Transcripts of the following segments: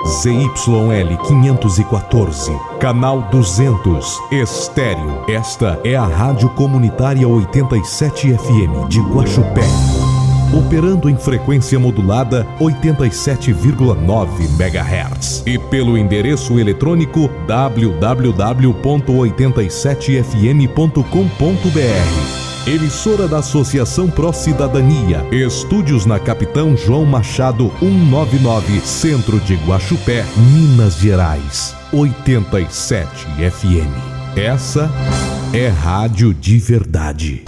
ZYL 514, canal 200, estéreo. Esta é a Rádio Comunitária 87 FM de Guaxupé. Operando em frequência modulada 87,9 MHz e pelo endereço eletrônico www.87fm.com.br. Emissora da Associação Pró Cidadania. Estúdios na Capitão João Machado 199, Centro de Guaxupé, Minas Gerais. 87 FM. Essa é rádio de verdade.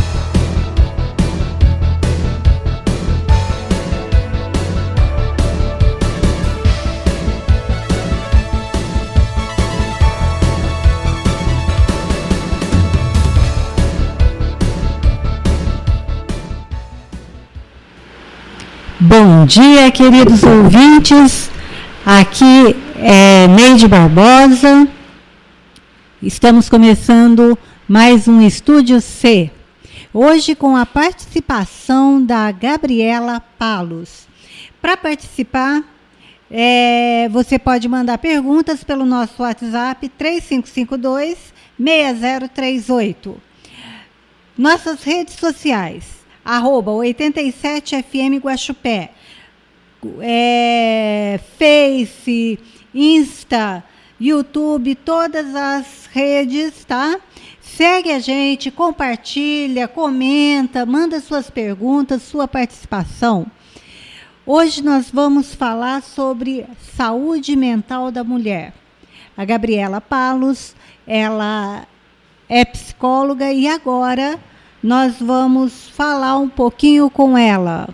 Bom dia, queridos ouvintes. Aqui é Neide Barbosa. Estamos começando mais um Estúdio C. Hoje com a participação da Gabriela Palos. Para participar, você pode mandar perguntas pelo nosso WhatsApp 3552-6038. Nossas redes sociais. @87FM Guaxupé, Face, Insta, YouTube, todas as redes, tá? Segue a gente, compartilha, comenta, manda suas perguntas, sua participação. Hoje nós vamos falar sobre saúde mental da mulher. A Gabriela Palos, ela é psicóloga e agora nós vamos falar um pouquinho com ela.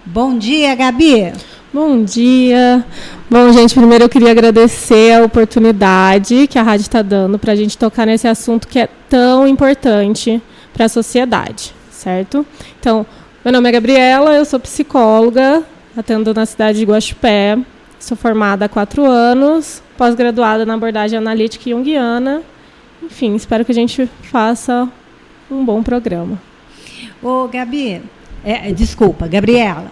Bom dia, Gabi. Bom dia. Bom, gente, primeiro eu queria agradecer a oportunidade que a rádio está dando para a gente tocar nesse assunto que é tão importante para a sociedade, certo? Então, meu nome é Gabriela, eu sou psicóloga, atendo na cidade de Guaxupé, sou formada há 4 anos, pós-graduada na abordagem analítica e junguiana. Enfim, espero que a gente faça um bom programa. Ô, Gabi, desculpa, Gabriela.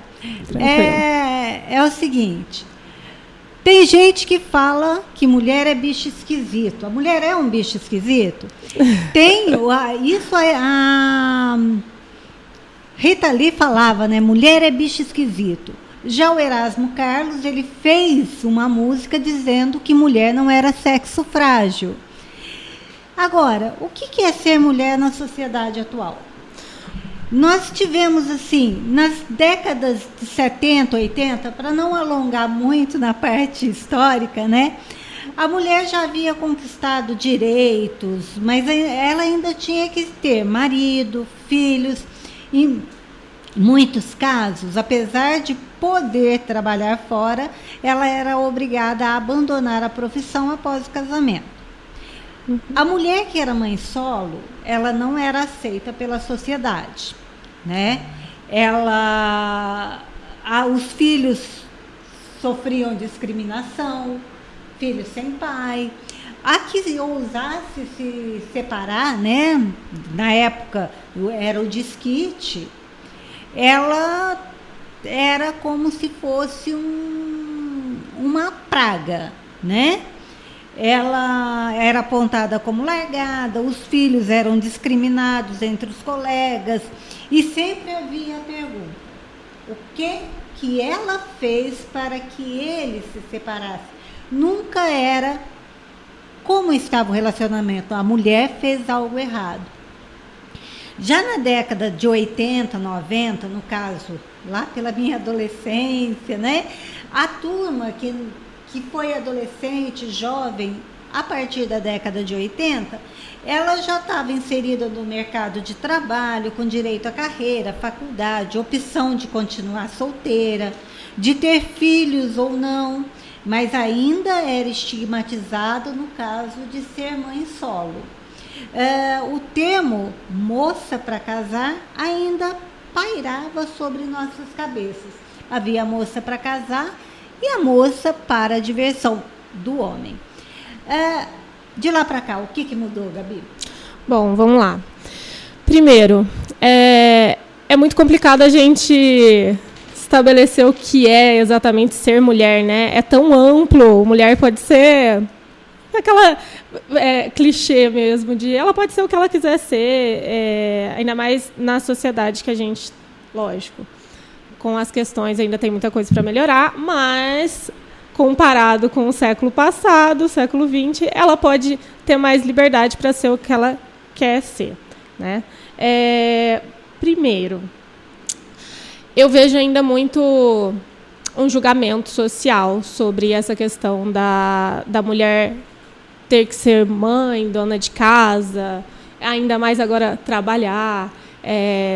É o seguinte, tem gente que fala que mulher é bicho esquisito. A mulher é um bicho esquisito? A Rita Lee falava, né? Mulher é bicho esquisito. Já o Erasmo Carlos, ele fez uma música dizendo que mulher não era sexo frágil. Agora, o que é ser mulher na sociedade atual? Nós tivemos, assim, nas décadas de 70, 80, para não alongar muito na parte histórica, né? A mulher já havia conquistado direitos, mas ela ainda tinha que ter marido, filhos. Em muitos casos, apesar de poder trabalhar fora, ela era obrigada a abandonar a profissão após o casamento. A mulher que era mãe solo, ela não era aceita pela sociedade, né? Os filhos sofriam discriminação, filhos sem pai. A que ousasse se separar, né? Na época era o desquite, ela era como se fosse uma praga, né? Ela era apontada como largada, os filhos eram discriminados entre os colegas e sempre havia a pergunta: o que ela fez para que eles se separassem? Nunca era como estava o relacionamento, a mulher fez algo errado. Já na década de 80, 90, no caso, lá pela minha adolescência, né? A turma que foi adolescente, jovem, a partir da década de 80, ela já estava inserida no mercado de trabalho, com direito à carreira, faculdade, opção de continuar solteira, de ter filhos ou não, mas ainda era estigmatizado no caso de ser mãe solo. O termo moça para casar ainda pairava sobre nossas cabeças. Havia a moça para casar e a moça para a diversão do homem. De lá para cá, o que mudou, Gabi? Bom, vamos lá. Primeiro, é muito complicado a gente estabelecer o que é exatamente ser mulher, né? É tão amplo. Mulher pode ser aquela clichê mesmo de ela pode ser o que ela quiser ser, ainda mais na sociedade que a gente, lógico, com as questões ainda tem muita coisa para melhorar, mas comparado com o século passado, o século XX, ela pode ter mais liberdade para ser o que ela quer ser, né? Primeiro, eu vejo ainda muito um julgamento social sobre essa questão da mulher ter que ser mãe, dona de casa, ainda mais agora trabalhar,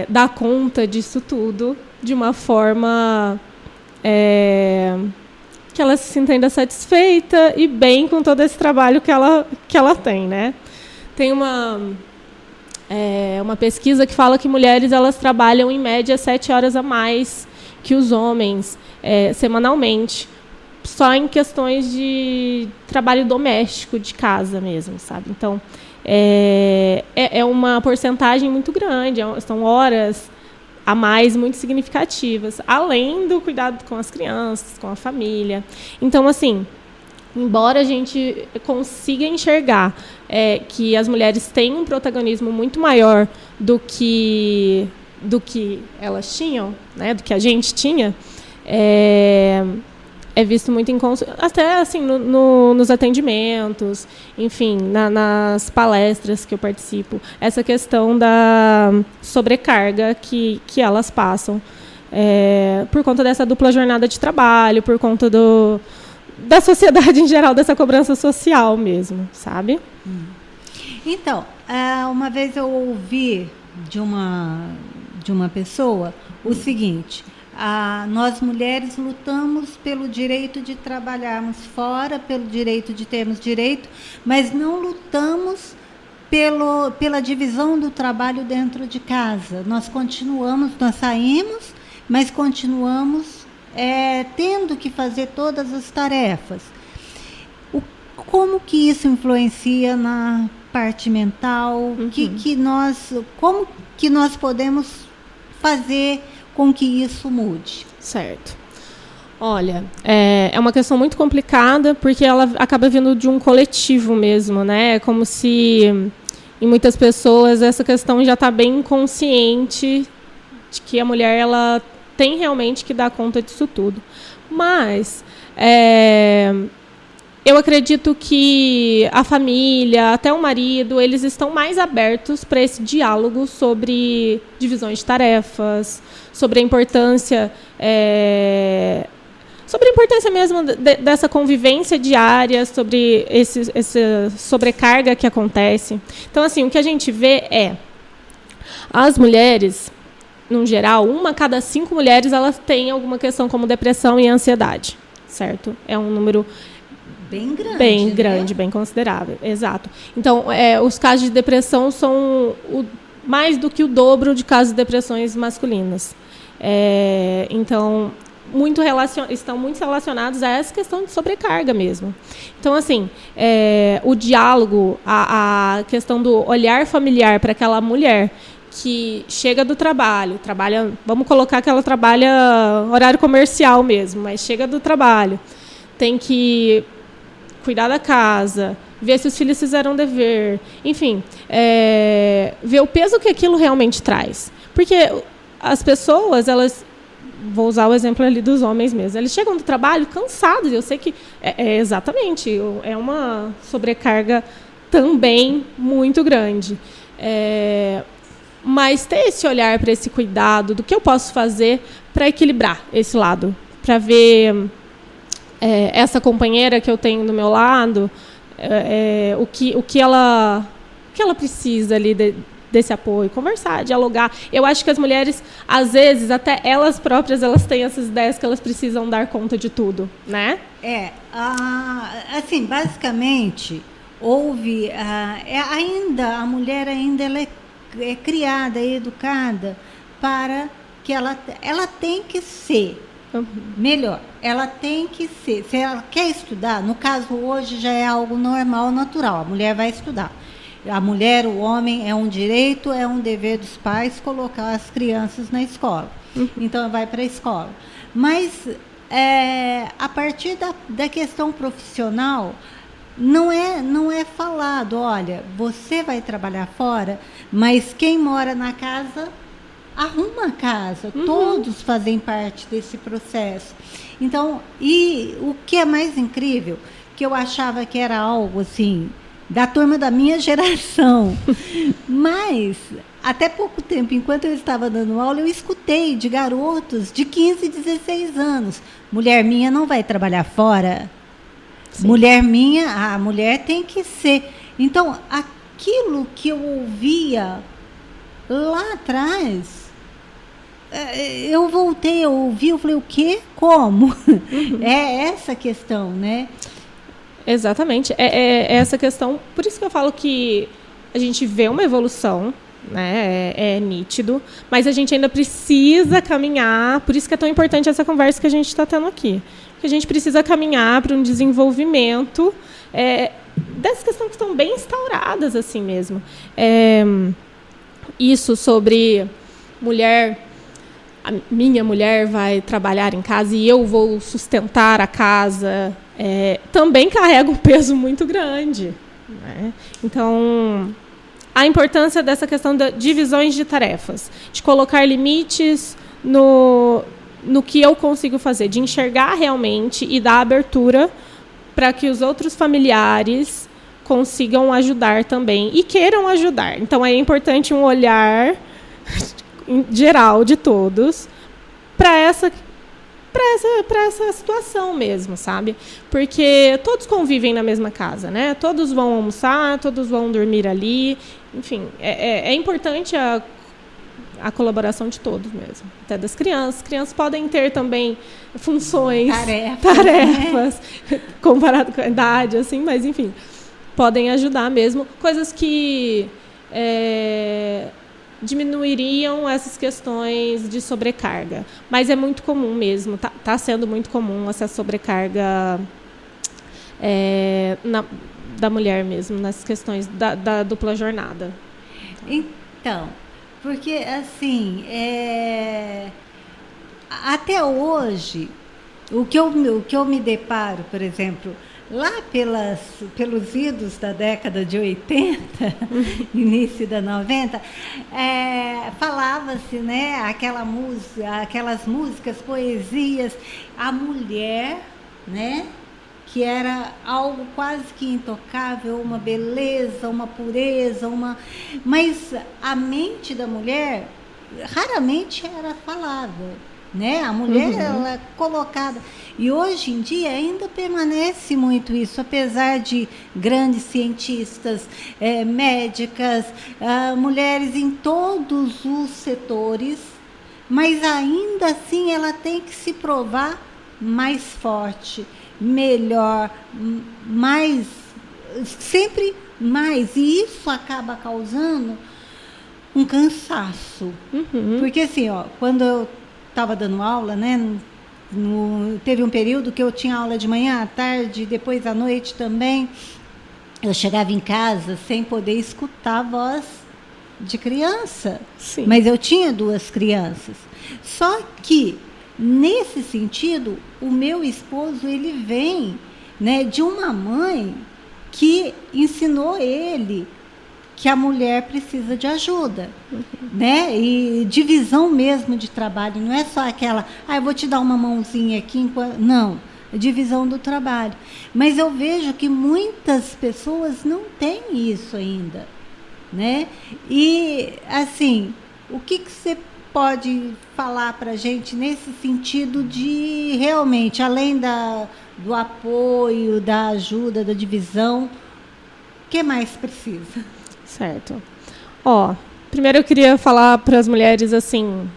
dar conta disso tudo de uma forma que ela se sinta ainda satisfeita e bem com todo esse trabalho que ela tem, né? Tem uma pesquisa que fala que mulheres elas trabalham em média 7 horas a mais que os homens semanalmente, só em questões de trabalho doméstico de casa mesmo, sabe? Então é uma porcentagem muito grande, são horas a mais muito significativas, além do cuidado com as crianças, com a família. Então, assim, embora a gente consiga enxergar que as mulheres têm um protagonismo muito maior do que elas tinham, né, do que a gente tinha, é visto muito até assim nos atendimentos, enfim, nas palestras que eu participo, essa questão da sobrecarga que elas passam por conta dessa dupla jornada de trabalho, por conta da sociedade em geral, dessa cobrança social mesmo, sabe? Então, uma vez eu ouvi de uma pessoa o seguinte: nós mulheres lutamos pelo direito de trabalharmos fora, pelo direito de termos direito, mas não lutamos pela divisão do trabalho dentro de casa. Nós saímos, mas continuamos tendo que fazer todas as tarefas. Como que isso influencia na parte mental? Uhum. Como que nós podemos fazer com que isso mude? Certo. Olha, é uma questão muito complicada, porque ela acaba vindo de um coletivo mesmo, né? É como se, em muitas pessoas, essa questão já está bem consciente de que a mulher ela tem realmente que dar conta disso tudo. Mas eu acredito que a família, até o marido, eles estão mais abertos para esse diálogo sobre divisões de tarefas, sobre a importância mesmo dessa convivência diária, sobre essa sobrecarga que acontece. Então, assim, o que a gente vê as mulheres, no geral, 1 a cada 5 mulheres, elas têm alguma questão como depressão e ansiedade, certo? É um número bem grande, bem considerável, exato. Então, os casos de depressão são mais do que o dobro de casos de depressões masculinas. Então, estão muito relacionados a essa questão de sobrecarga mesmo. Então, assim, o diálogo, a questão do olhar familiar para aquela mulher que chega do trabalho, vamos colocar que ela trabalha horário comercial mesmo, mas chega do trabalho, tem que cuidar da casa, ver se os filhos fizeram dever, enfim, ver o peso que aquilo realmente traz. Porque as pessoas, vou usar o exemplo ali dos homens mesmo, eles chegam do trabalho cansados, eu sei que exatamente, é uma sobrecarga também muito grande. Mas ter esse olhar para esse cuidado do que eu posso fazer para equilibrar esse lado, para ver essa companheira que eu tenho do meu lado, o que ela precisa ali desse apoio, conversar, dialogar. Eu acho que as mulheres, às vezes, até elas próprias, elas têm essas ideias que elas precisam dar conta de tudo, né? Assim, basicamente, houve a mulher ainda ela é criada, é educada para que ela tem que ser melhor, ela tem que ser, se ela quer estudar, no caso hoje já é algo normal, natural, a mulher vai estudar. A mulher, o homem, é um direito, é um dever dos pais colocar as crianças na escola. Então vai para a escola. Mas a partir da questão profissional, não é falado, olha, você vai trabalhar fora, mas quem mora na casa arruma a casa, todos fazem parte desse processo. Então, e o que é mais incrível, que eu achava que era algo assim, da turma da minha geração, mas até pouco tempo, enquanto eu estava dando aula, eu escutei de garotos de 15, 16 anos, mulher minha não vai trabalhar fora, sim. A mulher tem que ser. Então, aquilo que eu ouvia lá atrás, eu voltei a ouvir, eu falei, o quê? Como? É essa questão, né? Exatamente, é essa questão, por isso que eu falo que a gente vê uma evolução, né? É nítido, mas a gente ainda precisa caminhar, por isso que é tão importante essa conversa que a gente está tendo aqui, que a gente precisa caminhar para um desenvolvimento dessas questões que estão bem instauradas assim mesmo. Isso sobre a minha mulher vai trabalhar em casa e eu vou sustentar a casa, também carrega um peso muito grande, né? Então, a importância dessa questão de divisões de tarefas, de colocar limites no que eu consigo fazer, de enxergar realmente e dar abertura para que os outros familiares consigam ajudar também e queiram ajudar. Então, é importante um olhar geral de todos para essa situação mesmo, sabe? Porque todos convivem na mesma casa, né? Todos vão almoçar, todos vão dormir ali. Enfim, é importante a colaboração de todos mesmo. Até das crianças. As crianças podem ter também funções, tarefas comparado com a idade, assim, mas enfim, podem ajudar mesmo. Coisas que diminuiriam essas questões de sobrecarga. Mas é muito comum mesmo, tá sendo muito comum essa sobrecarga da mulher mesmo, nas questões da dupla jornada. Então, porque assim, até hoje, o que eu me deparo, por exemplo, lá pelos idos da década de 80, início da 90, falava-se, né, aquelas músicas, poesias, a mulher, né, que era algo quase que intocável, uma beleza, uma pureza, mas a mente da mulher raramente era falada, né? A mulher ela é colocada. E hoje em dia ainda permanece muito isso, apesar de grandes cientistas, médicas, mulheres em todos os setores, mas ainda assim ela tem que se provar mais forte, melhor, mais, sempre mais. E isso acaba causando um cansaço. Porque assim, quando eu estava dando aula, né? Teve um período que eu tinha aula de manhã, à tarde, depois à noite também. Eu chegava em casa sem poder escutar a voz de criança. Sim. Mas eu tinha 2 crianças. Só que, nesse sentido, o meu esposo, ele vem, né, de uma mãe que ensinou ele que a mulher precisa de ajuda, né? E divisão mesmo de trabalho, não é só aquela, eu vou te dar uma mãozinha aqui, não, divisão do trabalho. Mas eu vejo que muitas pessoas não têm isso ainda, né? E, assim, o que você pode falar para a gente nesse sentido de, realmente, além do apoio, da ajuda, da divisão, o que mais precisa? Certo. Primeiro eu queria falar para as mulheres assim,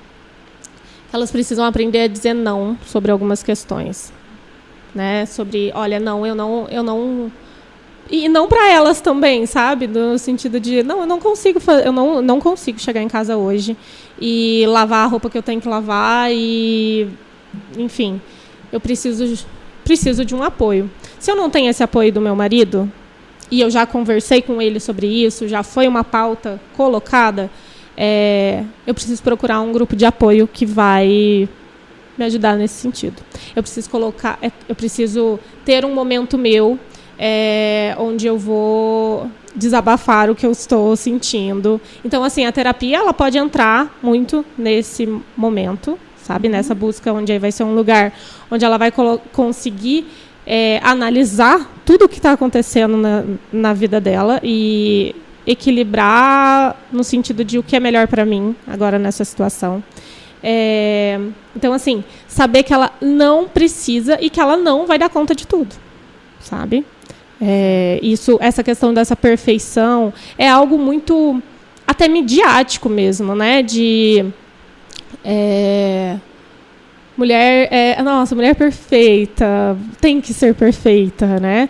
elas precisam aprender a dizer não sobre algumas questões, né? Sobre, olha, não, eu não, e não para elas também, sabe? No sentido de, não, eu não consigo não consigo chegar em casa hoje e lavar a roupa que eu tenho que lavar e, enfim, eu preciso de um apoio. Se eu não tenho esse apoio do meu marido, e eu já conversei com ele sobre isso, já foi uma pauta colocada, eu preciso procurar um grupo de apoio que vai me ajudar nesse sentido. Eu preciso ter um momento meu onde eu vou desabafar o que eu estou sentindo. Então, assim, a terapia ela pode entrar muito nesse momento, sabe? Nessa busca onde aí vai ser um lugar onde ela vai conseguir analisar tudo o que está acontecendo na vida dela e equilibrar no sentido de o que é melhor para mim agora nessa situação. Então, assim, saber que ela não precisa e que ela não vai dar conta de tudo, sabe? Essa questão dessa perfeição é algo muito até midiático mesmo, né? Mulher perfeita, tem que ser perfeita, né?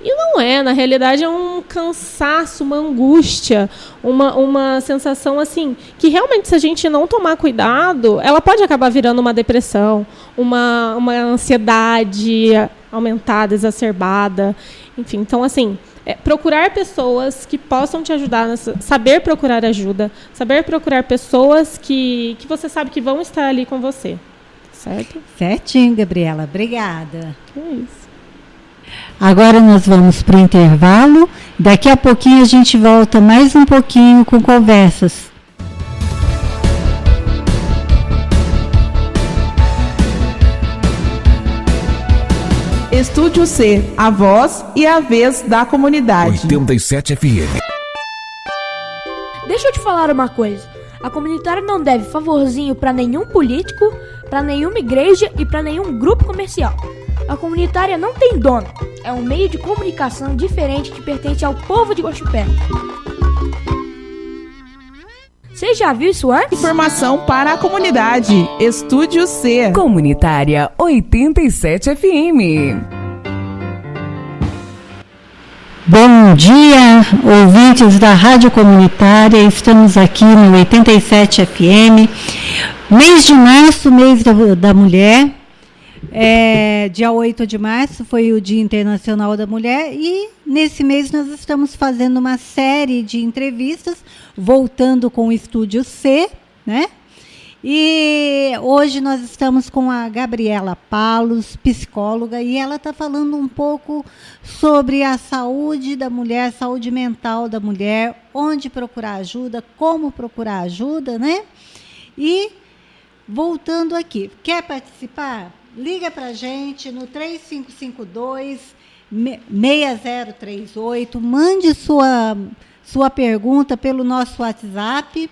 E não na realidade é um cansaço, uma angústia, uma sensação assim, que realmente se a gente não tomar cuidado, ela pode acabar virando uma depressão, uma ansiedade aumentada, exacerbada, enfim. Então, assim, procurar pessoas que possam te ajudar, saber procurar ajuda, saber procurar pessoas que você sabe que vão estar ali com você, certo? Certinho, Gabriela. Obrigada. É isso. Agora nós vamos para o intervalo. Daqui a pouquinho a gente volta mais um pouquinho com conversas. Estúdio C, a voz e a vez da comunidade. 87 FM. Deixa eu te falar uma coisa. A comunitária não deve favorzinho para nenhum político, para nenhuma igreja e para nenhum grupo comercial. A comunitária não tem dono. É um meio de comunicação diferente que pertence ao povo de Guaxupé. Você já viu isso antes? Informação para a comunidade. Estúdio C. Comunitária 87 FM. Bom dia, ouvintes da Rádio Comunitária. Estamos aqui no 87 FM. Mês de março, mês da mulher. Dia 8 de março foi o Dia Internacional da Mulher e nesse mês nós estamos fazendo uma série de entrevistas, voltando com o Estúdio C, né? E hoje nós estamos com a Gabriela Palos, psicóloga, e ela está falando um pouco sobre a saúde da mulher, a saúde mental da mulher, onde procurar ajuda, como procurar ajuda, né? E voltando aqui, quer participar? Liga para a gente no 3552-6038, mande sua pergunta pelo nosso WhatsApp,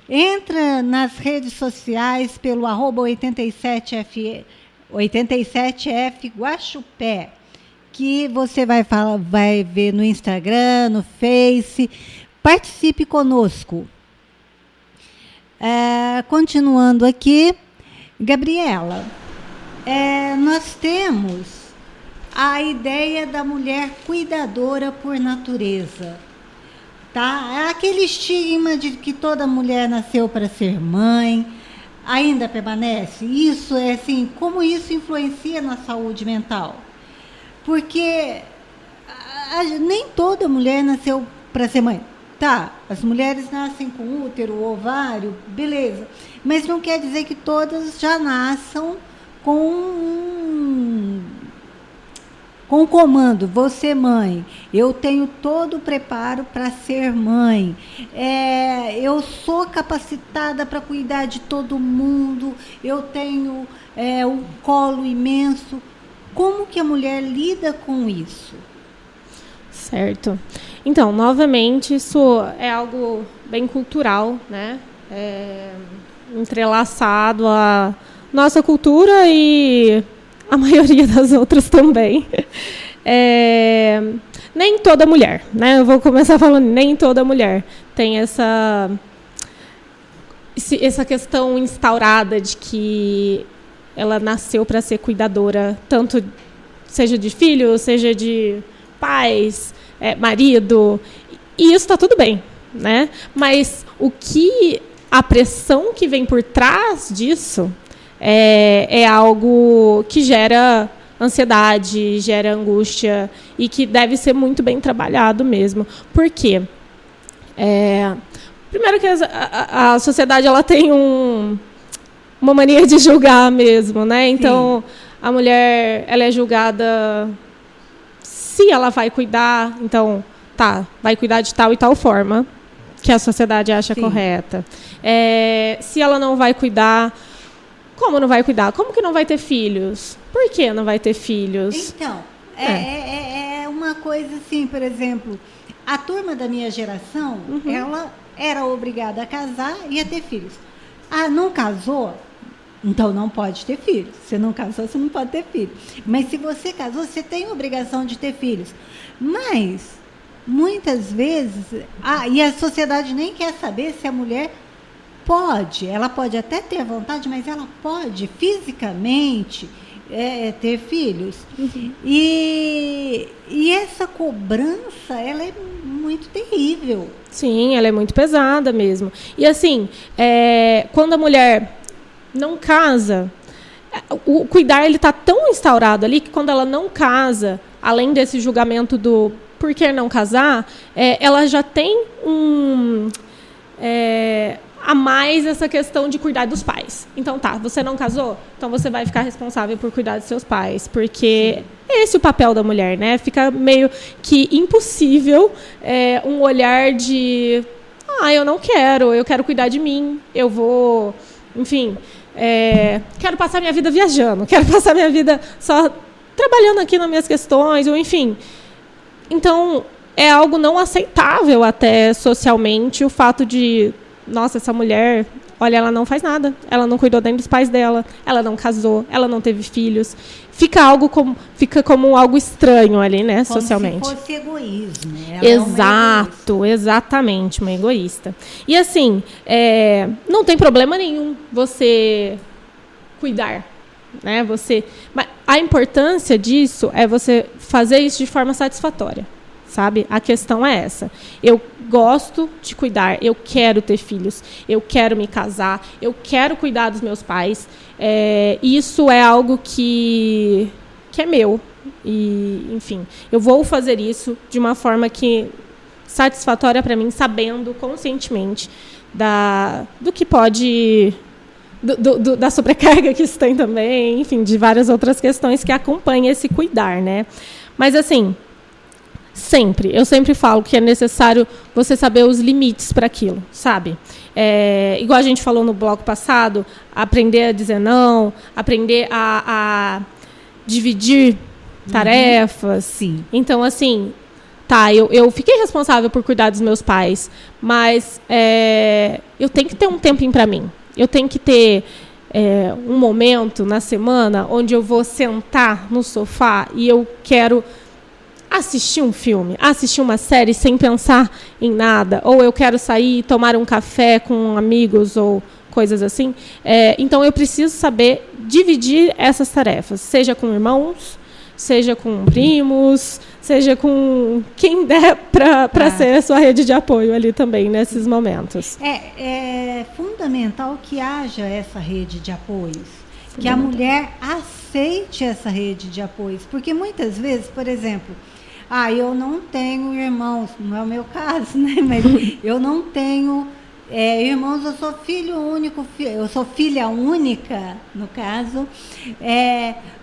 entra nas redes sociais pelo @87F Guaxupé, que você vai ver no Instagram, no Face. Participe conosco. Continuando aqui, Gabriela, nós temos a ideia da mulher cuidadora por natureza, tá? Aquele estigma de que toda mulher nasceu para ser mãe ainda permanece. Isso assim, como isso influencia na saúde mental? Porque nem toda mulher nasceu para ser mãe. Tá, as mulheres nascem com útero, ovário, beleza. Mas não quer dizer que todas já nasçam com o comando, você mãe, eu tenho todo o preparo para ser mãe, eu sou capacitada para cuidar de todo mundo, eu tenho um colo imenso. Como que a mulher lida com isso? Certo. Então, novamente, isso é algo bem cultural, né? Entrelaçado à nossa cultura e a maioria das outras também. Nem toda mulher, né? Eu vou começar falando, nem toda mulher tem essa questão instaurada de que ela nasceu para ser cuidadora, tanto seja de filho, seja de pais, marido, e isso está tudo bem, né? Mas a pressão que vem por trás disso é algo que gera ansiedade, gera angústia e que deve ser muito bem trabalhado mesmo. Por quê? Primeiro que a sociedade ela tem uma mania de julgar mesmo, né? Então, a mulher, ela é julgada se ela vai cuidar, então, vai cuidar de tal e tal forma que a sociedade acha correta. Se ela não vai cuidar, como não vai cuidar? Como que não vai ter filhos? Por que não vai ter filhos? Então, é uma coisa assim, por exemplo, a turma da minha geração, ela era obrigada a casar e a ter filhos. Não casou? Então não pode ter filhos. Se não casou, você não pode ter filhos. Mas se você casou, você tem a obrigação de ter filhos. Mas, muitas vezes, e a sociedade nem quer saber se a mulher pode. Ela pode até ter vontade, mas ela pode fisicamente ter filhos. E essa cobrança, ela é muito terrível. Sim, ela é muito pesada mesmo. E assim, quando a mulher não casa, o cuidar ele está tão instaurado ali que quando ela não casa, além desse julgamento do por que não casar, ela já tem a mais essa questão de cuidar dos pais. Então você não casou? Então você vai ficar responsável por cuidar dos seus pais, porque esse é o papel da mulher, né? Fica meio que impossível um olhar de eu não quero, eu quero cuidar de mim, eu vou, enfim, quero passar minha vida viajando, quero passar minha vida só trabalhando aqui nas minhas questões, ou enfim. Então, é algo não aceitável até socialmente o fato de, nossa, essa mulher, olha, ela não faz nada, ela não cuidou nem dos pais dela, ela não casou, ela não teve filhos. Fica como algo estranho ali, né, como socialmente. Se fosse egoísmo. Exato, exatamente, uma egoísta. E assim, não tem problema nenhum você cuidar, né? Mas a importância disso é você fazer isso de forma satisfatória, sabe? A questão é essa. Eu gosto de cuidar, eu quero ter filhos, eu quero me casar, eu quero cuidar dos meus pais. Isso é algo que é meu. E, enfim, eu vou fazer isso de uma forma satisfatória para mim, sabendo conscientemente do que pode... da sobrecarga que isso tem também, enfim, de várias outras questões que acompanham esse cuidar, né? Mas, assim, eu sempre falo que é necessário você saber os limites para aquilo, sabe? Igual a gente falou no bloco passado, aprender a dizer não, aprender a dividir tarefas. Sim. Então, assim, eu fiquei responsável por cuidar dos meus pais, mas eu tenho que ter um tempinho para mim. Eu tenho que ter um momento na semana onde eu vou sentar no sofá e eu quero assistir um filme, assistir uma série sem pensar em nada, ou eu quero sair e tomar um café com amigos ou coisas assim. Então, eu preciso saber dividir essas tarefas, seja com irmãos, seja com primos, seja com quem der para ser a sua rede de apoio ali também, nesses momentos. É fundamental que haja essa rede de apoios, que a mulher aceite essa rede de apoios, porque muitas vezes, por exemplo, eu não tenho irmãos, não é o meu caso, né? Mas eu não tenho irmãos, eu sou filho único, eu sou filha única, no caso.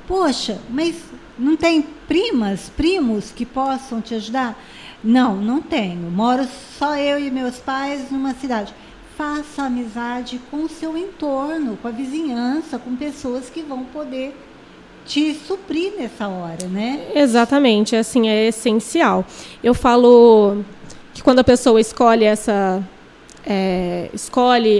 Poxa, mas não tem primos que possam te ajudar? Não tenho. Moro só eu e meus pais numa cidade. Faça amizade com o seu entorno, com a vizinhança, com pessoas que vão poder te suprir nessa hora, né? Exatamente, assim, é essencial. Eu falo que quando a pessoa escolhe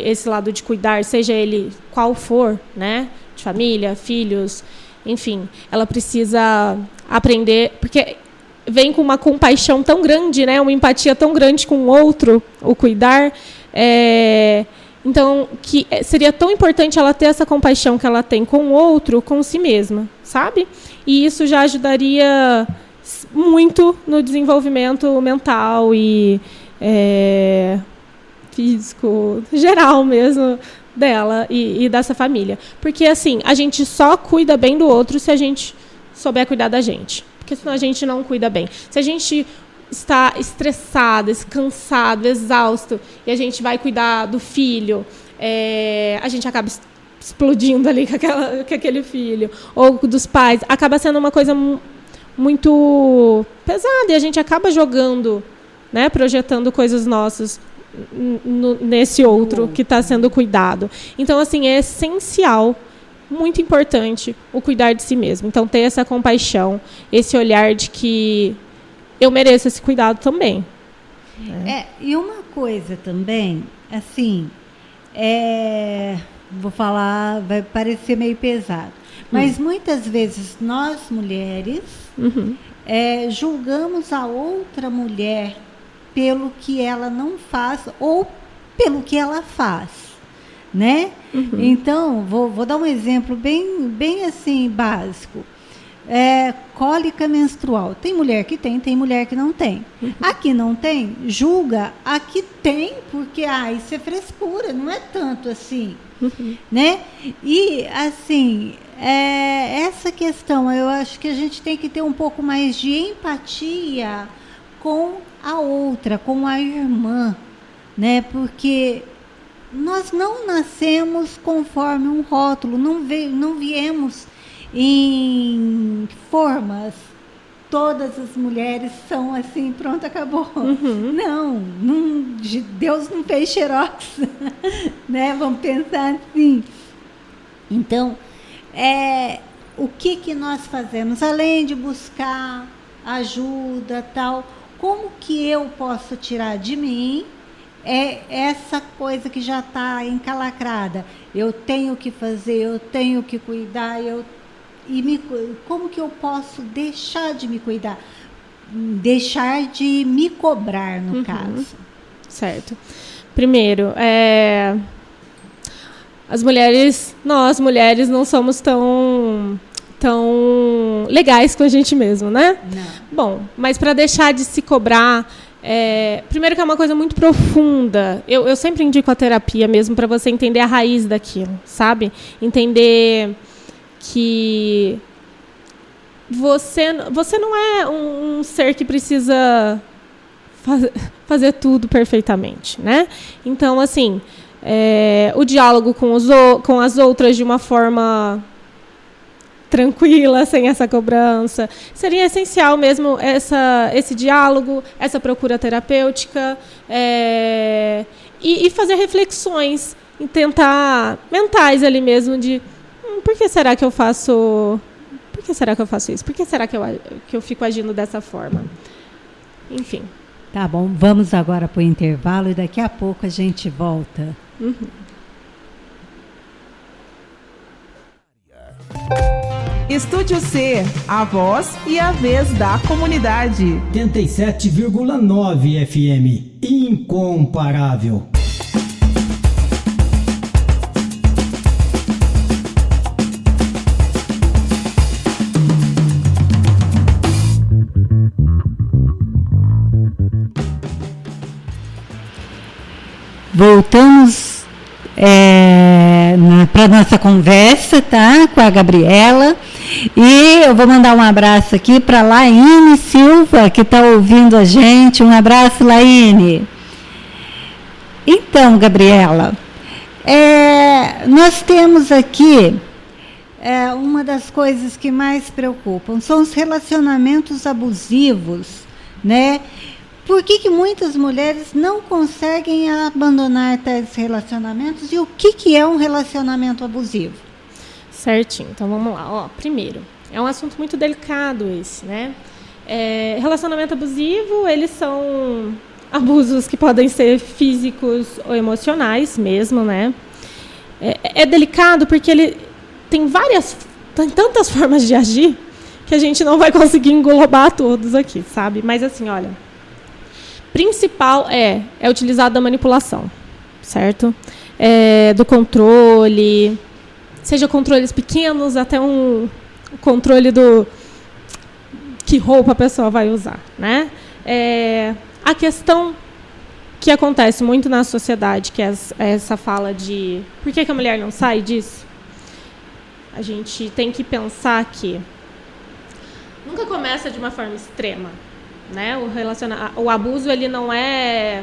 esse lado de cuidar, seja ele qual for, né? De família, filhos, enfim, ela precisa aprender, porque vem com uma compaixão tão grande, né? Uma empatia tão grande com o outro, o cuidar. Então, que seria tão importante ela ter essa compaixão que ela tem com o outro, com si mesma, sabe? E isso já ajudaria muito no desenvolvimento mental e físico, geral mesmo, dela e dessa família. Porque, assim, a gente só cuida bem do outro se a gente souber cuidar da gente. Porque senão a gente não cuida bem. Se a gente está estressado, cansado, exausto, e a gente vai cuidar do filho, a gente acaba explodindo ali com aquele filho, ou dos pais, acaba sendo uma coisa muito pesada, e a gente acaba jogando, né, projetando coisas nossas nesse outro que está sendo cuidado. Então, assim, é essencial, muito importante, o cuidar de si mesmo. Então, ter essa compaixão, esse olhar de que eu mereço esse cuidado também. E uma coisa também, assim, vou falar, vai parecer meio pesado, mas muitas vezes nós, mulheres, julgamos a outra mulher pelo que ela não faz ou pelo que ela faz, né? Então, vou dar um exemplo bem assim, básico. Cólica menstrual. Tem mulher que tem mulher que não tem. A que não tem, julga a que tem, porque isso é frescura, não é tanto assim, né? E, assim, essa questão, eu acho que a gente tem que ter um pouco mais de empatia com a outra, com a irmã, né? Porque nós não nascemos conforme um rótulo, não viemos em formas, todas as mulheres são assim, pronto, acabou. Não, Deus não fez xerox, né? Vamos pensar assim. Então, o que nós fazemos? Além de buscar ajuda, tal, como que eu posso tirar de mim essa coisa que já está encalacrada? Eu tenho que fazer, eu tenho que cuidar, como que eu posso deixar de me cuidar? Deixar de me cobrar, no caso. Certo. Primeiro, nós mulheres não somos tão legais com a gente mesmo, né? Não. Bom, mas para deixar de se cobrar, primeiro que é uma coisa muito profunda. Eu sempre indico a terapia mesmo para você entender a raiz daquilo, sabe? Entender que você não é um ser que precisa fazer tudo perfeitamente, né? Então, assim, o diálogo com as outras de uma forma tranquila, sem essa cobrança, seria essencial mesmo esse diálogo, essa procura terapêutica, e fazer reflexões, e tentar mentais ali mesmo de por que será que eu faço isso? Por que será que eu fico agindo dessa forma? Enfim. Tá bom, vamos agora para o intervalo e daqui a pouco a gente volta. Estúdio C, a voz e a vez da comunidade. 87,9 FM, incomparável. Voltamos para a nossa conversa, tá? Com a Gabriela. E eu vou mandar um abraço aqui para Laine Silva, que está ouvindo a gente. Um abraço, Laine. Então, Gabriela, nós temos aqui uma das coisas que mais preocupam, são os relacionamentos abusivos, né? Por que muitas mulheres não conseguem abandonar tais relacionamentos e o que é um relacionamento abusivo? Certinho, então vamos lá. Primeiro, é um assunto muito delicado esse, né? Relacionamento abusivo, eles são abusos que podem ser físicos ou emocionais mesmo, né? É delicado porque ele tem tantas formas de agir que a gente não vai conseguir englobar todos aqui, sabe? Mas assim, olha, principal é utilizado da manipulação, certo? Do controle, seja controles pequenos até um controle do que roupa a pessoa vai usar, né? A questão que acontece muito na sociedade, que é essa fala de por que a mulher não sai disso, a gente tem que pensar que nunca começa de uma forma extrema, né? O abuso, ele não é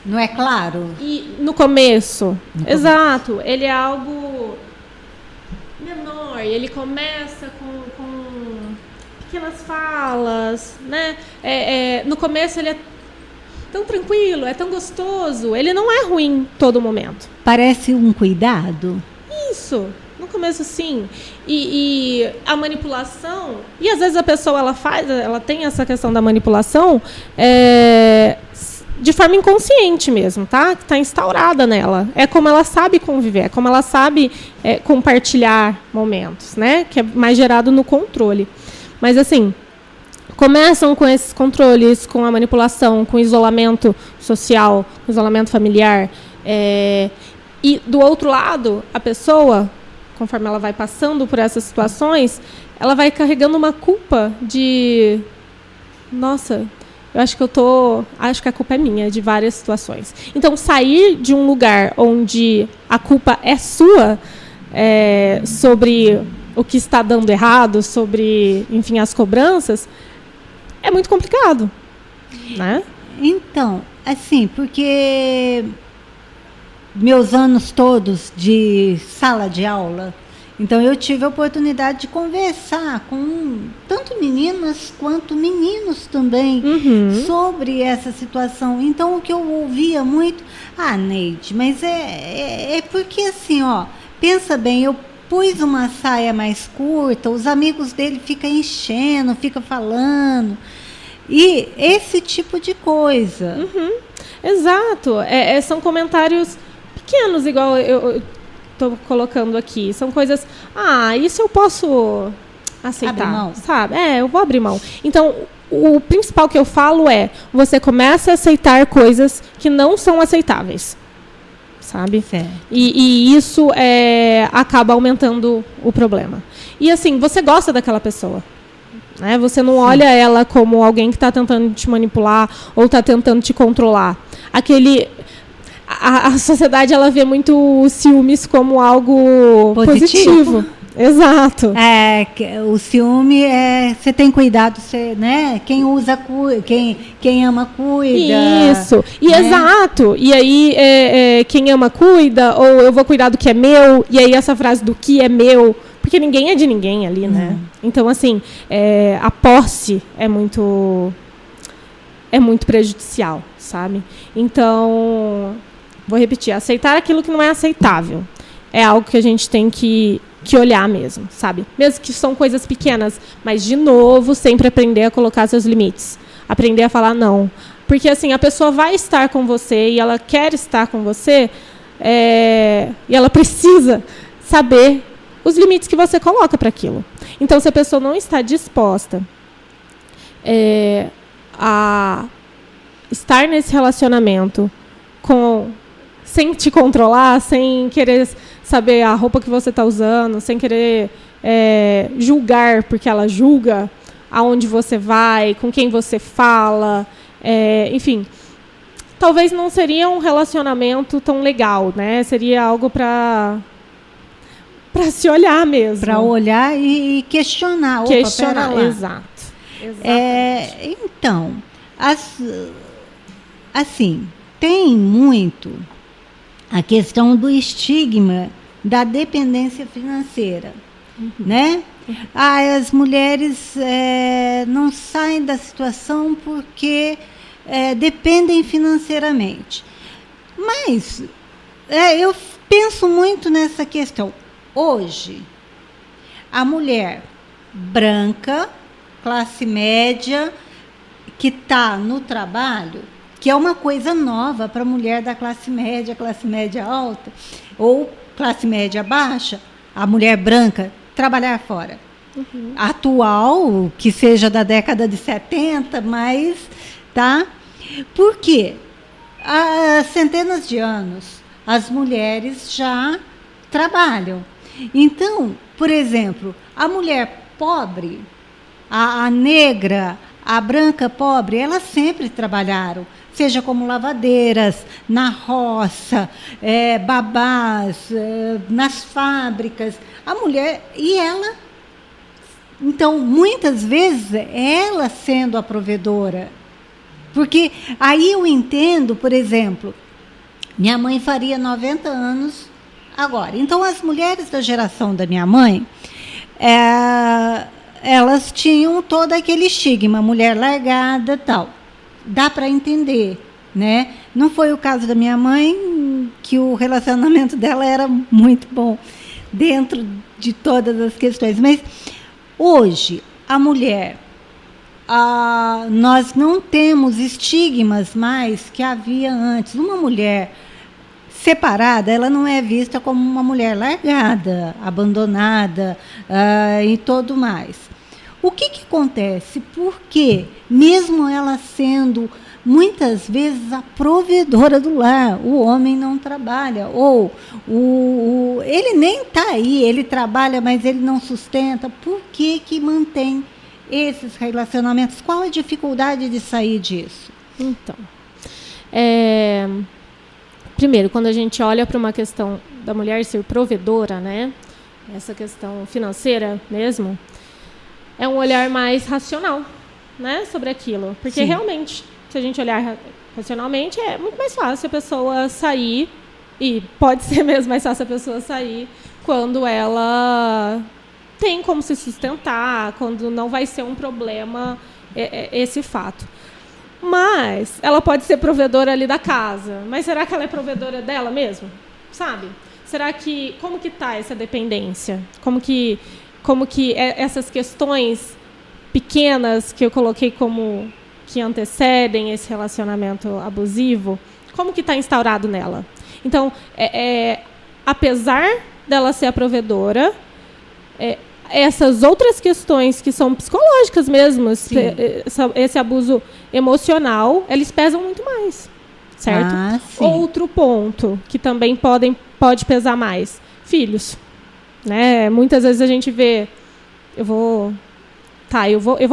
Não é claro? E no começo, exato, ele é algo menor, ele começa com pequenas falas, né? No começo ele é tão tranquilo, é tão gostoso, ele não é ruim todo momento. Parece um cuidado. Isso, no começo sim. E a manipulação, e às vezes a pessoa ela tem essa questão da manipulação de forma inconsciente mesmo, tá? Que está instaurada nela. É como ela sabe conviver, é como ela sabe compartilhar momentos, né? Que é mais gerado no controle. Mas assim, começam com esses controles, com a manipulação, com o isolamento social, com o isolamento familiar. E do outro lado, a pessoa, conforme ela vai passando por essas situações, ela vai carregando uma culpa de... Nossa, eu acho que a culpa é minha, de várias situações. Então, sair de um lugar onde a culpa é sua, sobre o que está dando errado, sobre, enfim, as cobranças, é muito complicado, né? Então, assim, porque meus anos todos de sala de aula, então eu tive a oportunidade de conversar com tanto meninas quanto meninos também sobre essa situação. Então o que eu ouvia muito, Neide, mas é porque assim, ó, pensa bem, eu pus uma saia mais curta, os amigos dele ficam enchendo, ficam falando, e esse tipo de coisa. Exato, são comentários pequenos, igual eu estou colocando aqui. São coisas, isso eu posso aceitar, abrir mão. Sabe? Eu vou abrir mão. Então, o principal que eu falo você começa a aceitar coisas que não são aceitáveis, sabe? Certo. E isso acaba aumentando o problema. E assim, você gosta daquela pessoa, né? Você não olha ela como alguém que está tentando te manipular ou está tentando te controlar. A sociedade, ela vê muito o ciúmes como algo positivo. Exato. O ciúme você tem cuidado, né? Quem usa, quem ama, cuida. Isso. E né? Exato. E aí, quem ama, cuida, ou eu vou cuidar do que é meu, e aí essa frase do que é meu, porque ninguém é de ninguém ali, né? Então, assim, a posse é muito prejudicial, sabe? Então, vou repetir, aceitar aquilo que não é aceitável é algo que a gente tem que olhar mesmo, sabe? Mesmo que são coisas pequenas, mas, de novo, sempre aprender a colocar seus limites. Aprender a falar não. Porque, assim, a pessoa vai estar com você e ela quer estar com você e ela precisa saber os limites que você coloca para aquilo. Então, se a pessoa não está disposta a estar nesse relacionamento sem te controlar, sem querer saber a roupa que você está usando, sem querer julgar porque ela julga aonde você vai, com quem você fala, enfim, talvez não seria um relacionamento tão legal, né? Seria algo para se olhar mesmo. Para olhar e questionar. Questionar, exato. Então, assim, tem muito a questão do estigma da dependência financeira, né? As mulheres não saem da situação porque dependem financeiramente. Mas eu penso muito nessa questão. Hoje, a mulher branca, classe média, que está no trabalho, que é uma coisa nova para a mulher da classe média alta, ou classe média baixa, a mulher branca trabalhar fora. Atual, que seja da década de 70, mas, tá? Por quê? Há centenas de anos, as mulheres já trabalham. Então, por exemplo, a mulher pobre, a negra, a branca pobre, elas sempre trabalharam, seja como lavadeiras, na roça, babás, nas fábricas. A mulher, e ela... Então, muitas vezes, ela sendo a provedora, Porque aí eu entendo, por exemplo, minha mãe faria 90 anos agora. Então, as mulheres da geração da minha mãe, elas tinham todo aquele estigma, mulher largada e tal. Dá para entender, né? Não foi o caso da minha mãe, que o relacionamento dela era muito bom dentro de todas as questões. Mas hoje, a mulher, nós não temos estigmas mais que havia antes. Uma mulher separada, ela não é vista como uma mulher largada, abandonada e tudo mais. O que acontece? Porque, mesmo ela sendo muitas vezes a provedora do lar, o homem não trabalha, ou ele nem está aí, ele trabalha, mas ele não sustenta. Por que mantém esses relacionamentos? Qual a dificuldade de sair disso? Então, primeiro, quando a gente olha para uma questão da mulher ser provedora, né, essa questão financeira mesmo, é um olhar mais racional, né, sobre aquilo. Porque realmente, se a gente olhar racionalmente, é muito mais fácil a pessoa sair, e pode ser mesmo mais fácil a pessoa sair quando ela tem como se sustentar, quando não vai ser um problema esse fato. Mas ela pode ser provedora ali da casa. Mas será que ela é provedora dela mesmo? Sabe? Será que... Como que está essa dependência? Como que essas questões pequenas que eu coloquei como que antecedem esse relacionamento abusivo, como que está instaurado nela? Então, apesar dela ser a provedora, essas outras questões que são psicológicas mesmo, esse abuso emocional, eles pesam muito mais, certo? Outro ponto que também pode pesar mais, filhos, né? Muitas vezes a gente vê, eu vou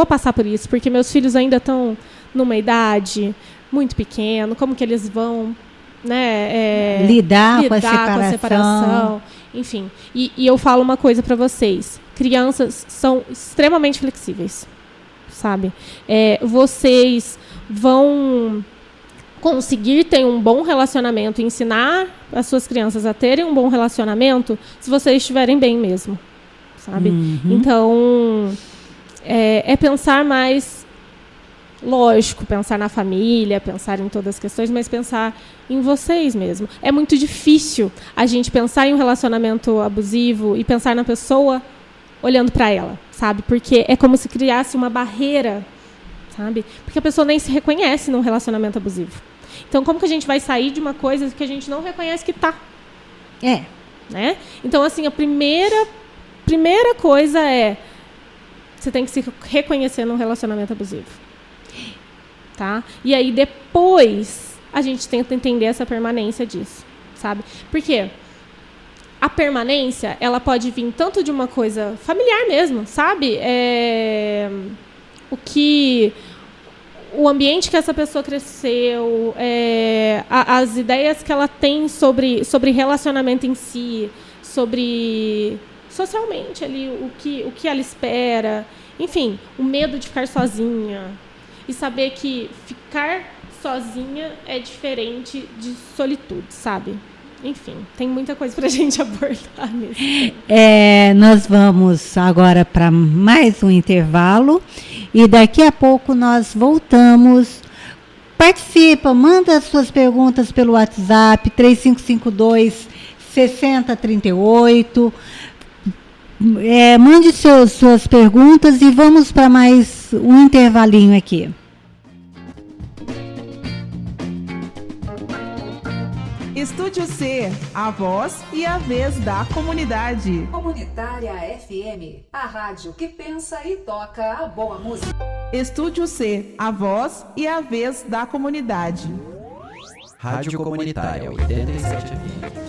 passar por isso, porque meus filhos ainda estão numa idade muito pequena, como que eles vão, né, lidar com a separação. Enfim, e eu falo uma coisa para vocês. Crianças são extremamente flexíveis, sabe? Vocês vão conseguir ter um bom relacionamento, ensinar as suas crianças a terem um bom relacionamento se vocês estiverem bem mesmo, sabe? Então, pensar mais, lógico, pensar na família, pensar em todas as questões, mas pensar em vocês mesmo. É muito difícil a gente pensar em um relacionamento abusivo e pensar na pessoa olhando para ela, sabe? Porque é como se criasse uma barreira, sabe? Porque a pessoa nem se reconhece num relacionamento abusivo. Então, como que a gente vai sair de uma coisa que a gente não reconhece que tá? Né? Então, assim, a primeira coisa você tem que se reconhecer num relacionamento abusivo. Tá? E aí, depois, a gente tenta entender essa permanência disso, sabe? Porque a permanência, ela pode vir tanto de uma coisa familiar mesmo, sabe? O ambiente que essa pessoa cresceu, as ideias que ela tem sobre relacionamento em si, sobre socialmente ali, o que ela espera, enfim, o medo de ficar sozinha. E saber que ficar sozinha é diferente de solitude, sabe? Enfim, tem muita coisa para a gente abordar nisso. Nós vamos agora para mais um intervalo e daqui a pouco nós voltamos. Participa, manda as suas perguntas pelo WhatsApp 3552-6038. Mande suas perguntas e vamos para mais um intervalinho aqui. Estúdio C, a voz e a vez da comunidade. Comunitária FM, a rádio que pensa e toca a boa música. Estúdio C, a voz e a vez da comunidade. Rádio Comunitária 87 FM.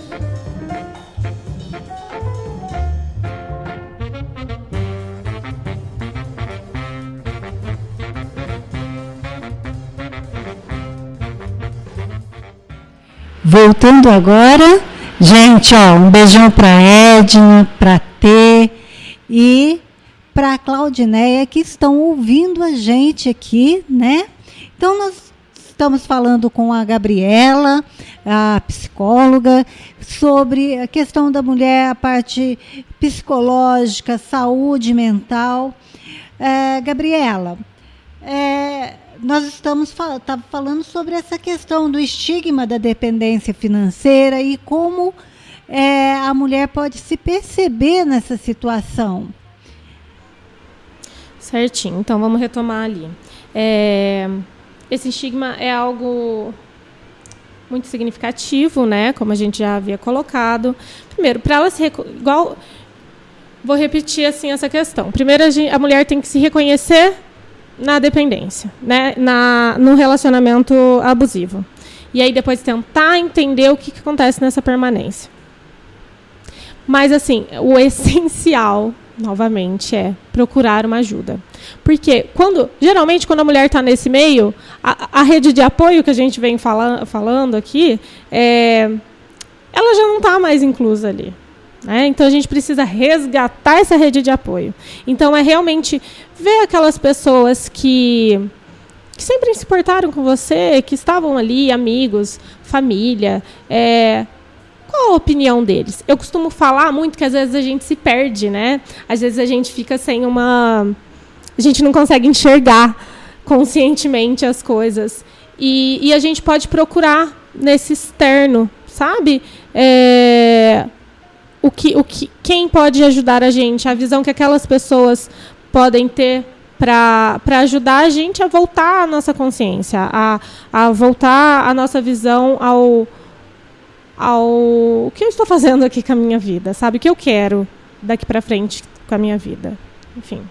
Voltando agora, gente, um beijão para Edna, para T e para Claudineia que estão ouvindo a gente aqui, né? Então nós estamos falando com a Gabriela, a psicóloga, sobre a questão da mulher, a parte psicológica, saúde mental. Gabriela, nós estamos falando sobre essa questão do estigma da dependência financeira e como a mulher pode se perceber nessa situação. Certinho, então vamos retomar ali. Esse estigma é algo muito significativo, né? Como a gente já havia colocado. Primeiro, para ela se igual, vou repetir assim essa questão. Primeiro, a mulher tem que se reconhecer na dependência, né? No relacionamento abusivo. E aí depois tentar entender o que acontece nessa permanência. Mas assim, o essencial, novamente, é procurar uma ajuda. Porque geralmente quando a mulher está nesse meio, a rede de apoio que a gente vem falando aqui, ela já não está mais inclusa ali. Né? Então a gente precisa resgatar essa rede de apoio. Então é realmente ver aquelas pessoas que sempre se importaram com você, que estavam ali, amigos, família, qual a opinião deles? Eu costumo falar muito que às vezes a gente se perde, né? Às vezes a gente fica sem a gente não consegue enxergar conscientemente as coisas. E a gente pode procurar nesse externo, sabe? Quem pode ajudar a gente, a visão que aquelas pessoas podem ter para ajudar a gente a voltar à nossa consciência, a voltar a nossa visão ao que eu estou fazendo aqui com a minha vida, sabe? O que eu quero daqui para frente com a minha vida. Enfim.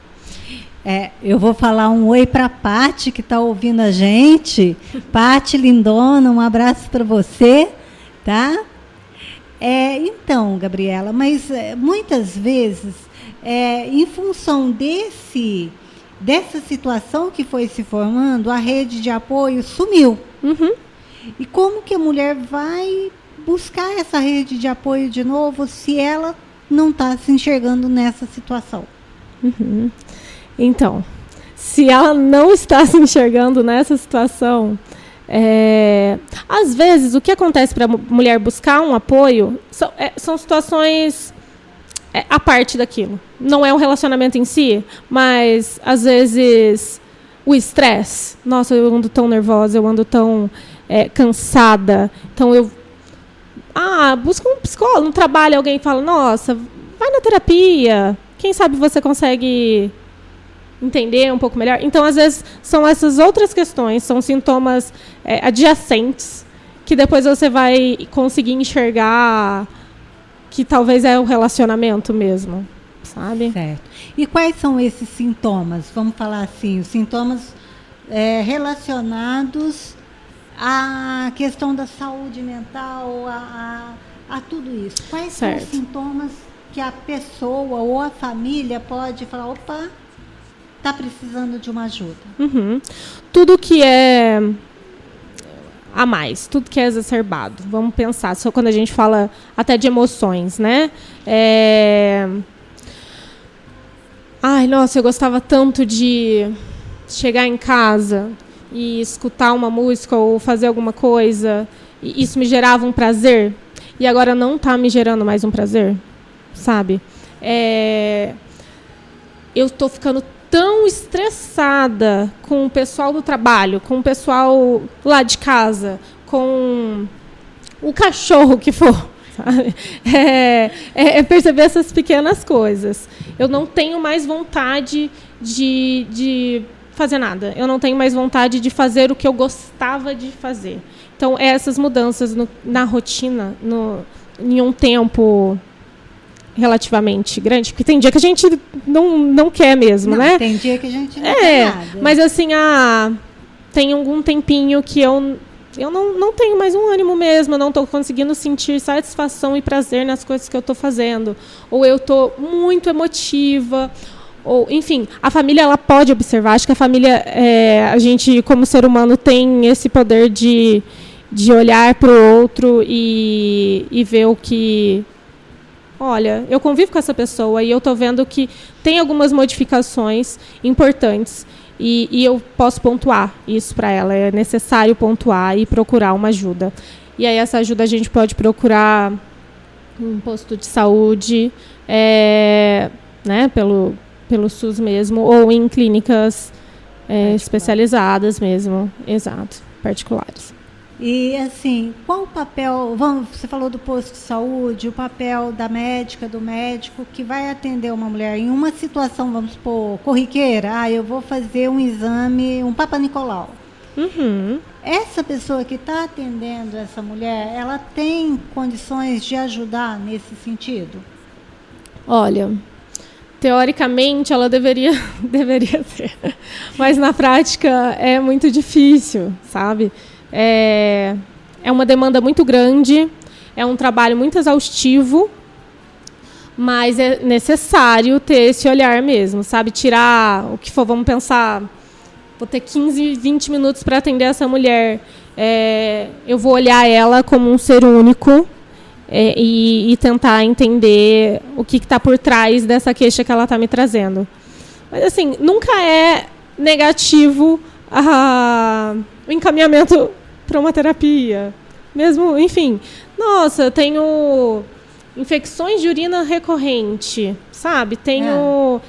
Eu vou falar um oi para a Pati, que está ouvindo a gente. Pati, lindona, um abraço para você, tá? Então, Gabriela, mas muitas vezes, em função dessa situação que foi se formando, a rede de apoio sumiu. Uhum. E como que a mulher vai buscar essa rede de apoio de novo se ela não está se enxergando nessa situação? Uhum. Então, se ela não está se enxergando nessa situação, às vezes o que acontece para a mulher buscar um apoio são situações à parte daquilo. Não é um relacionamento em si, mas às vezes o estresse. Nossa, eu ando tão nervosa, eu ando tão cansada. Então eu busca um psicólogo, no trabalho alguém fala, nossa, vai na terapia, quem sabe você consegue entender um pouco melhor. Então, às vezes, são essas outras questões, são sintomas adjacentes, que depois você vai conseguir enxergar que talvez é o relacionamento mesmo, sabe? Certo. E quais são esses sintomas? Vamos falar assim, os sintomas relacionados à questão da saúde mental, a tudo isso. Quais são os sintomas que a pessoa ou a família pode falar, opa, está precisando de uma ajuda? Uhum. Tudo que é a mais, tudo que é exacerbado. Vamos pensar, só quando a gente fala até de emoções, né? Ai, nossa, eu gostava tanto de chegar em casa e escutar uma música ou fazer alguma coisa, e isso me gerava um prazer, e agora não está me gerando mais um prazer, sabe? Eu estou ficando tão estressada com o pessoal do trabalho, com o pessoal lá de casa, com o cachorro que for. Sabe? Perceber essas pequenas coisas. Eu não tenho mais vontade de fazer nada. Eu não tenho mais vontade de fazer o que eu gostava de fazer. Então, essas mudanças na rotina, em um tempo relativamente grande, porque tem dia que a gente não quer mesmo, né? Tem dia que a gente não quer nada. Mas assim, tem algum tempinho que eu não tenho mais um ânimo mesmo, eu não estou conseguindo sentir satisfação e prazer nas coisas que eu estou fazendo, ou eu estou muito emotiva, ou, enfim, a família ela pode observar. Acho que a família, a gente como ser humano tem esse poder de olhar para o outro e ver o que... Olha, eu convivo com essa pessoa e eu estou vendo que tem algumas modificações importantes E eu posso pontuar isso para ela. É necessário pontuar e procurar uma ajuda. E aí essa ajuda a gente pode procurar um posto de saúde, né, pelo SUS mesmo, ou em clínicas especializadas mesmo, exato, particulares. E, assim, qual o papel, você falou do posto de saúde, o papel da médica, do médico, que vai atender uma mulher em uma situação, vamos supor, corriqueira, eu vou fazer um exame, um Papa Nicolau. Uhum. Essa pessoa que está atendendo essa mulher, ela tem condições de ajudar nesse sentido? Olha, teoricamente ela deveria ter, mas na prática é muito difícil, sabe? É uma demanda muito grande, é um trabalho muito exaustivo, mas é necessário ter esse olhar mesmo, sabe? Tirar o que for, vamos pensar, vou ter 15, 20 minutos para atender essa mulher, eu vou olhar ela como um ser único e tentar entender o que está por trás dessa queixa que ela está me trazendo. Mas, assim, nunca é negativo o encaminhamento para uma terapia. Mesmo, enfim, nossa, eu tenho infecções de urina recorrente, sabe? Tenho...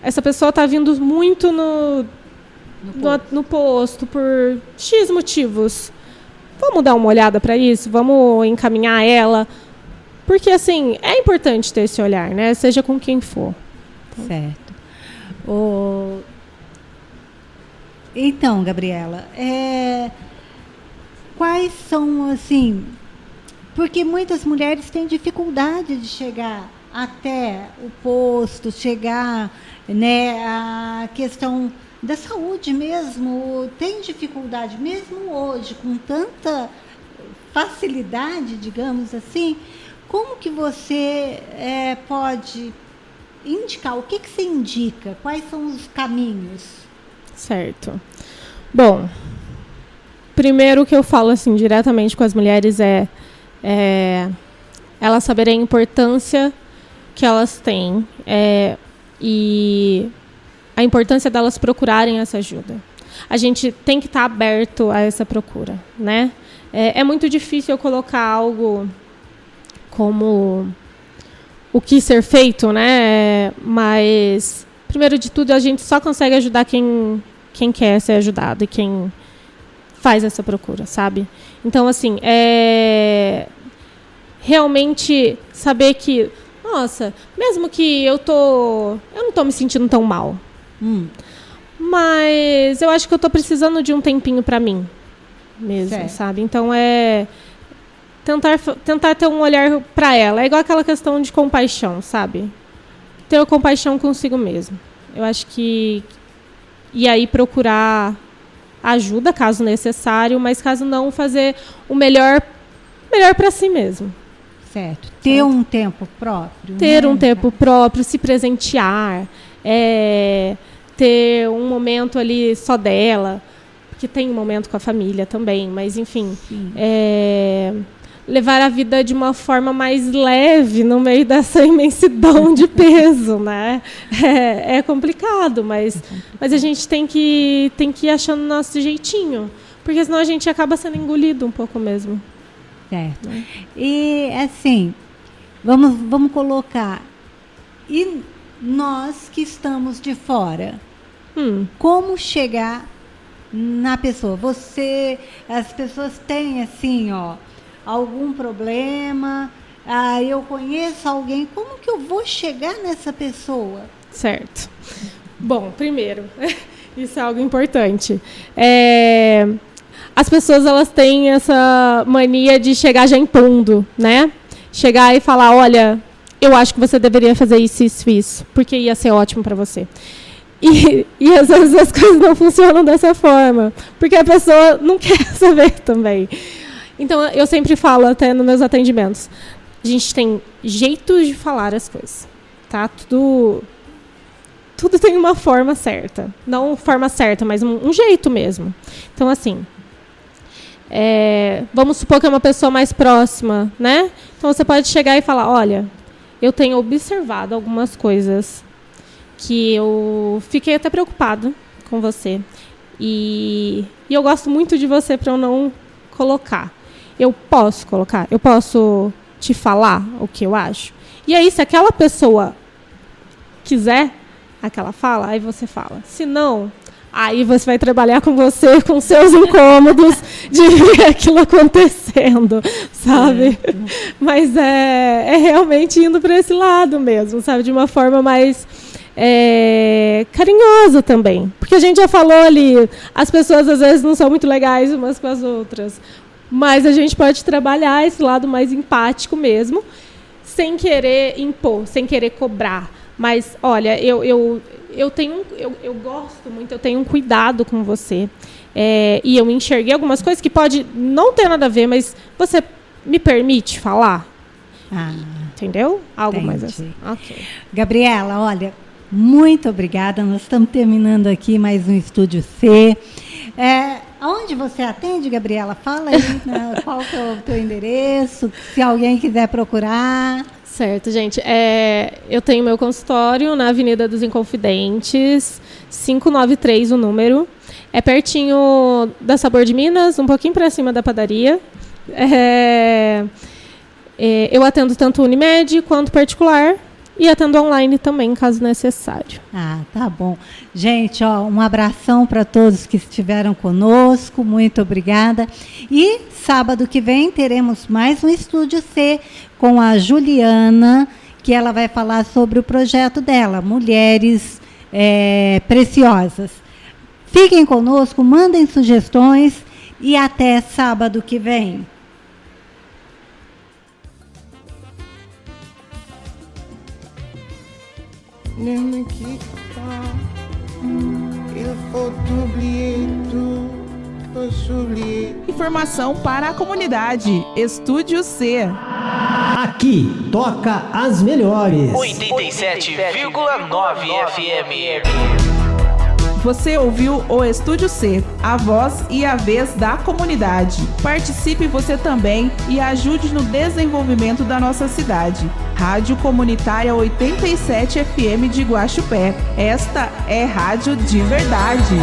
essa pessoa está vindo muito no posto por X motivos. Vamos dar uma olhada para isso? Vamos encaminhar ela? Porque, assim, é importante ter esse olhar, né? Seja com quem for. Certo. Então, Gabriela, quais são, assim... Porque muitas mulheres têm dificuldade de chegar até o posto, chegar, né, a questão da saúde mesmo, tem dificuldade, mesmo hoje, com tanta facilidade, digamos assim. Como que você pode indicar? O que você indica? Quais são os caminhos? Certo. Bom, primeiro o que eu falo assim, diretamente com as mulheres é elas saberem a importância que elas têm e a importância delas procurarem essa ajuda. A gente tem que estar aberto a essa procura, né? É muito difícil eu colocar algo como o que ser feito, né? Mas, primeiro de tudo, a gente só consegue ajudar quem quer ser ajudado e quem faz essa procura, sabe? Então, assim, realmente saber que, nossa, mesmo que eu não estou me sentindo tão mal, mas eu acho que eu estou precisando de um tempinho para mim mesmo, certo. Sabe? Então, tentar ter um olhar para ela. É igual aquela questão de compaixão, sabe? Ter compaixão consigo mesmo. Eu acho que... E aí procurar ajuda, caso necessário, mas caso não, fazer o melhor para si mesmo. Certo. Ter um tempo próprio. Ter um tempo próprio, se presentear, ter um momento ali só dela, porque tem um momento com a família também, mas enfim, levar a vida de uma forma mais leve no meio dessa imensidão de peso, né? É complicado, mas a gente tem que ir achando o nosso jeitinho, porque senão a gente acaba sendo engolido um pouco mesmo. Certo. E, assim, vamos colocar... E nós que estamos de fora, como chegar na pessoa? As pessoas têm, assim, algum problema, eu conheço alguém, como que eu vou chegar nessa pessoa? Certo. Bom, primeiro, isso é algo importante. As pessoas, elas têm essa mania de chegar já impondo, né? Chegar e falar, olha, eu acho que você deveria fazer isso, isso, isso, porque ia ser ótimo para você. E às vezes as coisas não funcionam dessa forma, porque a pessoa não quer saber também. Então, eu sempre falo, até nos meus atendimentos, a gente tem jeitos de falar as coisas, tá? Tudo tem uma forma certa. Não forma certa, mas um jeito mesmo. Então, assim, vamos supor que é uma pessoa mais próxima, né? Então, você pode chegar e falar, olha, eu tenho observado algumas coisas que eu fiquei até preocupada com você. E eu gosto muito de você para eu não colocar. Eu posso colocar? Eu posso te falar o que eu acho? E aí, se aquela pessoa quiser aquela fala, aí você fala. Se não, aí você vai trabalhar com você, com seus incômodos de ver aquilo acontecendo, sabe? Mas é realmente indo para esse lado mesmo, sabe? De uma forma mais carinhosa também. Porque a gente já falou ali, as pessoas às vezes não são muito legais umas com as outras. Mas a gente pode trabalhar esse lado mais empático mesmo, sem querer impor, sem querer cobrar. Mas, olha, eu gosto muito, eu tenho um cuidado com você. E eu enxerguei algumas coisas que pode não ter nada a ver, mas você me permite falar? Entendeu? Algo mais assim. Okay. Gabriela, olha, muito obrigada. Nós estamos terminando aqui mais um Estúdio C. Aonde você atende, Gabriela? Fala aí, né? Qual que é o teu endereço, se alguém quiser procurar. Certo, gente. Eu tenho meu consultório na Avenida dos Inconfidentes, 593 o número. É pertinho da Sabor de Minas, um pouquinho para cima da padaria. Eu atendo tanto Unimed quanto particular. E atendo online também, caso necessário. Tá bom. Gente, um abração para todos que estiveram conosco. Muito obrigada. E sábado que vem teremos mais um Estúdio C com a Juliana, que ela vai falar sobre o projeto dela, Mulheres Preciosas. Fiquem conosco, mandem sugestões e até sábado que vem. Ne me quitte pas, il faut oublier tout, faut s'oublier. Informação para a comunidade. Estúdio C. Aqui toca as melhores. 87,9 FM. Você ouviu o Estúdio C, a voz e a vez da comunidade. Participe você também e ajude no desenvolvimento da nossa cidade. Rádio Comunitária 87 FM de Guaxupé. Esta é rádio de verdade.